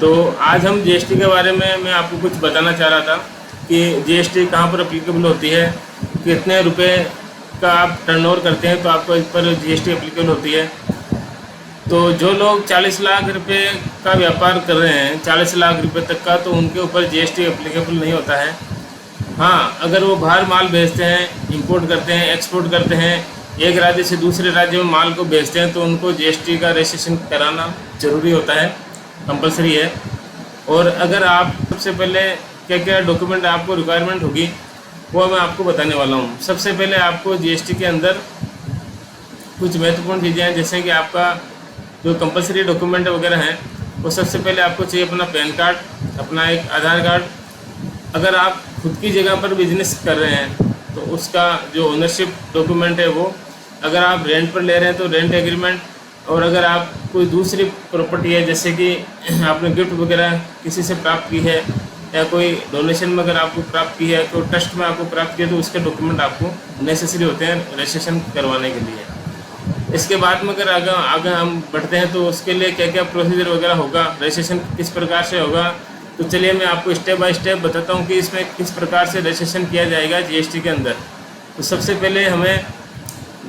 तो आज हम जीएसटी के बारे में मैं आपको कुछ बताना चाह रहा था कि जीएसटी कहाँ पर अप्लीकेबल होती है, कितने रुपए का आप टर्नओवर करते हैं तो आपको इस पर जीएसटी अप्लीकेबल होती है। तो जो लोग 40 लाख रुपए का व्यापार कर रहे हैं, 40 लाख रुपए तक का, तो उनके ऊपर जीएसटी अप्लीकेबल नहीं होता है। हाँ, अगर वो बाहर माल भेजते हैं, इंपोर्ट करते हैं, एक्सपोर्ट करते हैं, एक राज्य से दूसरे राज्य में माल को भेजते हैं, तो उनको जीएसटी का रजिस्ट्रेशन कराना ज़रूरी होता है, कंपलसरी है। और अगर आप सबसे पहले क्या क्या डॉक्यूमेंट आपको रिक्वायरमेंट होगी वो मैं आपको बताने वाला हूँ। सबसे पहले आपको जीएसटी के अंदर कुछ महत्वपूर्ण चीज़ें हैं, जैसे कि आपका जो कंपलसरी डॉक्यूमेंट वगैरह हैं, वो सबसे पहले आपको चाहिए अपना पैन कार्ड, अपना एक आधार कार्ड। अगर आप खुद की जगह पर बिजनेस कर रहे हैं तो उसका जो ओनरशिप डॉक्यूमेंट है वो, अगर आप रेंट पर ले रहे हैं तो रेंट एग्रीमेंट, और अगर आप कोई दूसरी प्रॉपर्टी है जैसे कि आपने गिफ्ट वगैरह किसी से प्राप्त की है या कोई डोनेशन में अगर आपको प्राप्त की है, तो ट्रस्ट में आपको प्राप्त किया, तो उसके डॉक्यूमेंट आपको नेसेसरी होते हैं रजिस्ट्रेशन करवाने के लिए। इसके बाद में अगर आगे हम बढ़ते हैं तो उसके लिए क्या क्या प्रोसीजर वगैरह होगा, रजिस्ट्रेशन किस प्रकार से होगा, तो चलिए मैं आपको स्टेप बाय स्टेप बताता हूँ कि इसमें किस प्रकार से रजिस्ट्रेशन किया जाएगा जीएसटी के अंदर। तो सबसे पहले हमें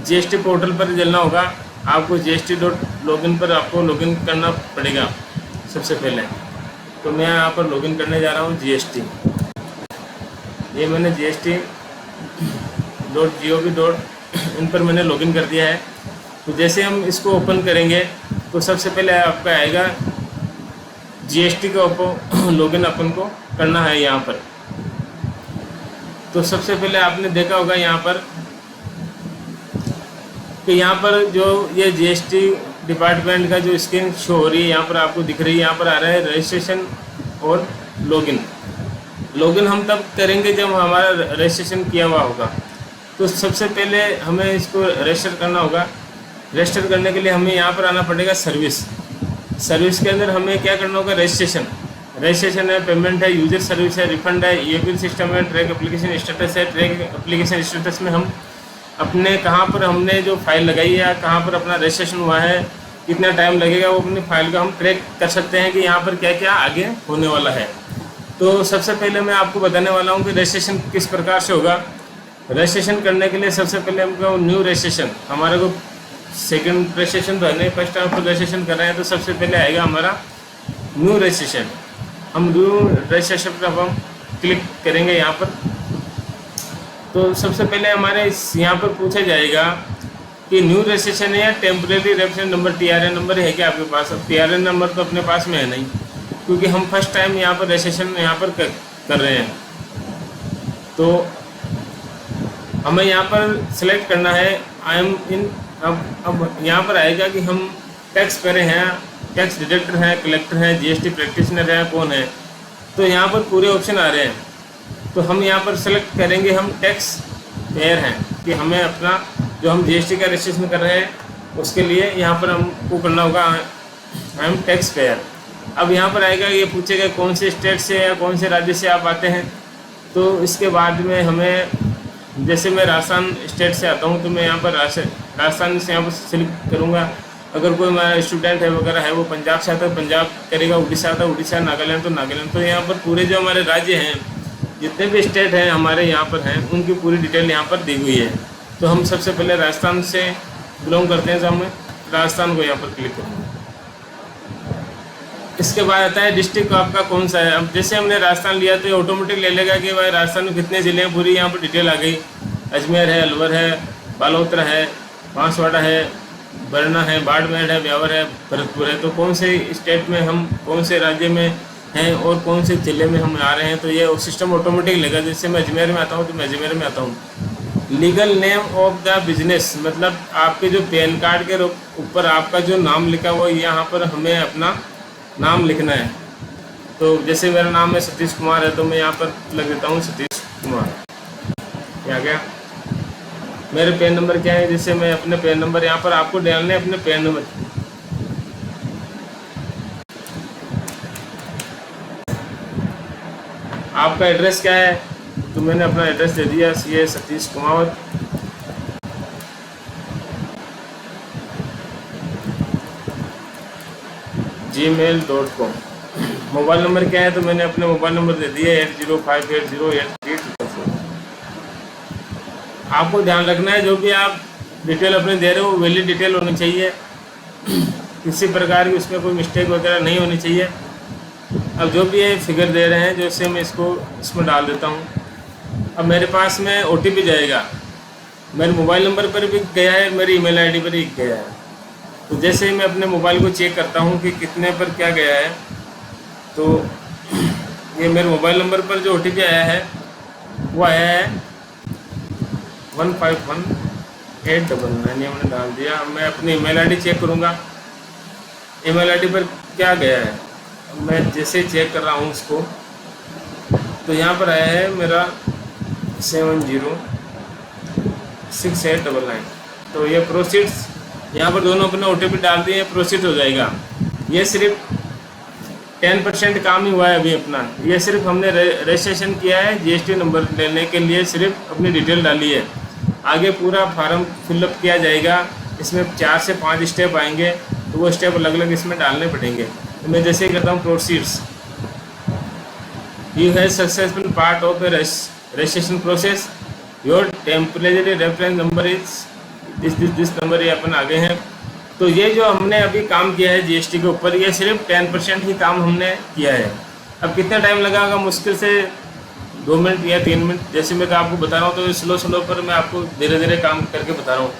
जीएसटी पोर्टल पर चलना होगा। आपको GST.login पर आपको लॉगिन करना पड़ेगा सबसे पहले। तो मैं यहाँ पर लॉगिन करने जा रहा हूँ GST। ये मैंने GST.gov.in पर मैंने लॉगिन कर दिया है। तो जैसे हम इसको ओपन करेंगे तो सबसे पहले आपका आएगा जीएसटी का लॉगिन अपन को करना है यहाँ पर। तो सबसे पहले आपने देखा होगा यहाँ पर कि यहाँ पर जो ये जीएसटी डिपार्टमेंट का जो स्क्रीन शो हो रही है यहाँ पर आपको दिख रही है, यहाँ पर आ रहा है रजिस्ट्रेशन और लॉगिन हम तब करेंगे जब हमारा रजिस्ट्रेशन किया हुआ होगा। तो सबसे पहले हमें इसको रजिस्टर करना होगा। रजिस्टर करने के लिए हमें यहाँ पर आना पड़ेगा सर्विस के अंदर हमें क्या करना होगा, रजिस्ट्रेशन है, पेमेंट है, यूजर सर्विस है, रिफंड है, ई-बिल सिस्टम है, ट्रैक एप्लीकेशन स्टेटस है। ट्रैक एप्लीकेशन स्टेटस में हम अपने कहाँ पर हमने जो फाइल लगाई है, कहाँ पर अपना रजिस्ट्रेशन हुआ है, कितना टाइम लगेगा, वो अपनी फाइल का हम ट्रैक कर सकते हैं कि यहाँ पर क्या क्या आगे होने वाला है। तो सबसे पहले मैं आपको बताने वाला हूँ कि रजिस्ट्रेशन किस प्रकार से होगा। रजिस्ट्रेशन करने के लिए सबसे पहले हमको न्यू रजिस्ट्रेशन, हमारे को सेकंड रजिस्ट्रेशन तो है नहीं, फर्स्ट टाइम पर रजिस्ट्रेशन कर रहे हैं, तो सबसे पहले आएगा हमारा न्यू रजिस्ट्रेशन। हम न्यू रजिस्ट्रेशन पर हम क्लिक करेंगे यहाँ पर। तो सबसे पहले हमारे यहाँ पर पूछा जाएगा कि न्यू रजिस्ट्रेशन है या temporary reference number, TRN number है क्या आपके पास। अब TRN नंबर तो अपने पास में है नहीं, क्योंकि हम फर्स्ट टाइम यहाँ पर रजिस्ट्रेशन यहाँ पर कर रहे हैं। तो हमें यहाँ पर सेलेक्ट करना है आई एम इन। अब यहाँ पर आएगा कि हम टैक्स पेयर हैं, टैक्स डिडक्टर हैं, कलेक्टर हैं, GST प्रैक्टिशनर हैं, कौन है। तो यहाँ पर पूरे ऑप्शन आ रहे हैं। तो हम यहाँ पर सेलेक्ट करेंगे हम टैक्स पेयर हैं, कि हमें अपना जो हम GST का रजिस्ट्रेशन कर रहे हैं उसके लिए यहाँ पर हमको करना होगा आई एम टैक्स पेयर। अब यहाँ पर आएगा, ये पूछेगा कौन से स्टेट से या कौन से राज्य से आप आते हैं। तो इसके बाद में हमें, जैसे मैं राजस्थान स्टेट से आता हूँ तो मैं यहाँ पर राजस्थान से यहाँ पर सिलेक्ट करूँगा। अगर कोई हमारा स्टूडेंट है वगैरह है वो पंजाब से आता है पंजाब करेगा, उड़ीसा आता है उड़ीसा, नागालैंड तो नागालैंड। तो यहाँ पर पूरे जो हमारे राज्य हैं, जितने भी स्टेट हैं हमारे यहाँ पर हैं, उनकी पूरी डिटेल यहाँ पर दी हुई है। तो हम सबसे पहले राजस्थान से बिलोंग करते हैं, तो हमें राजस्थान को यहाँ पर क्लिक करेंगे। इसके बाद आता है डिस्ट्रिक्ट आपका कौन सा है। अब जैसे हमने राजस्थान लिया तो ये ऑटोमेटिक ले लेगा कि भाई राजस्थान में कितने ज़िले हैं, पूरी यहाँ पर डिटेल आ गई। अजमेर है, अलवर है, बालोतरा है, बांसवाड़ा है, बरना है, बाड़मेर है, ब्यावर है, भरतपुर है। तो कौन से स्टेट में हम, कौन से राज्य में हैं और कौन से ज़िले में हम आ रहे हैं, तो ये सिस्टम ऑटोमेटिक लेगा। जैसे मैं अजमेर में आता हूँ तो मैं अजमेर में आता हूँ। Legal name of the business, मतलब आपके जो पैन कार्ड के ऊपर आपका जो नाम लिखा हुआ है, यहाँ पर हमें अपना नाम लिखना है। तो जैसे मेरा नाम है सतीश कुमार है, तो मैं यहाँ पर लिख देता हूँ सतीश कुमार। क्या गया, मेरे पैन नंबर क्या है, जैसे मैं अपने पैन नंबर यहाँ पर आपको डालने अपने पैन नंबर। आपका एड्रेस क्या है, तो मैंने अपना एड्रेस दे दिया, CA Satish Kumar. gmail.com। Mobile number क्या है, तो मैंने अपने मोबाइल नंबर दे दिया 80580834। आपको ध्यान रखना है जो भी आप डिटेल अपने दे रहे हो वो वैलिड डिटेल होनी चाहिए, किसी प्रकार की उसमें कोई मिस्टेक वगैरह नहीं होनी चाहिए। अब जो भी ये फिगर दे रहे हैं जैसे मैं इसको इसमें डाल देता हूँ। अब मेरे पास में OTP जाएगा, मेरे मोबाइल नंबर पर भी गया है, मेरी ईमेल आईडी पर ही गया है। तो जैसे ही मैं अपने मोबाइल को चेक करता हूँ कि कितने पर क्या गया है, तो ये मेरे मोबाइल नंबर पर जो OTP आया है वो आया है 151899, ये मैंने डाल दिया। अब मैं अपनी ईमेल आईडी चेक करूँगा, ईमेल आईडी पर क्या गया है। मैं जैसे चेक कर रहा हूँ उसको, तो यहाँ पर आया है मेरा 706899। तो ये प्रोसीड्स, यहाँ पर दोनों अपने OTP डाल दिए, प्रोसीड हो जाएगा। ये सिर्फ 10% काम ही हुआ है अभी अपना। ये सिर्फ हमने रजिस्ट्रेशन किया है, GST नंबर लेने के लिए सिर्फ अपनी डिटेल डाली है। आगे पूरा फार्म फिलअप किया जाएगा, इसमें 4 से 5 स्टेप आएंगे, तो वो स्टेप अलग अलग इसमें डालने पड़ेंगे। तो मैं जैसे ही करता हूँ proceeds, you have successful part of A registration process, your temporary reference number is this number, ये अपन आगे हैं। तो ये जो हमने अभी काम किया है GST के ऊपर, ये सिर्फ 10% ही काम हमने किया है। अब कितना टाइम लगा, मुश्किल से 2 मिनट या 3 मिनट, जैसे मैं आपको बता रहा हूँ। तो स्लो पर मैं आपको धीरे धीरे काम करके बता रहा हूँ।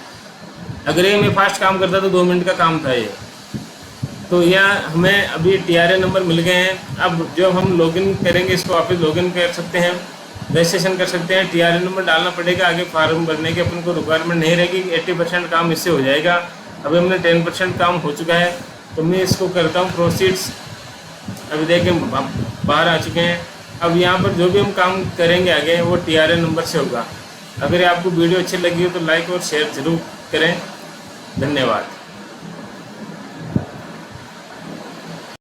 अगर ये मैं फास्ट काम करता तो 2 मिनट का काम था ये। तो यह हमें अभी TRA नंबर मिल गए हैं। अब जब हम लॉगिन करेंगे इसको, वापस लॉगिन कर सकते हैं, रजिस्ट्रेशन कर सकते हैं। TRA नंबर डालना पड़ेगा, आगे फार्म भरने की अपन को रिक्वायरमेंट नहीं रहेगी। 80% काम इससे हो जाएगा। अभी हमने 10% काम हो चुका है, तो मैं इसको करता हूँ प्रोसीड्स। अभी देखें बाहर आ चुके हैं। अब यहाँ पर जो भी हम काम करेंगे आगे वो TRA नंबर से होगा। अगर आपको वीडियो अच्छी लगी हो तो लाइक और शेयर ज़रूर करें। धन्यवाद।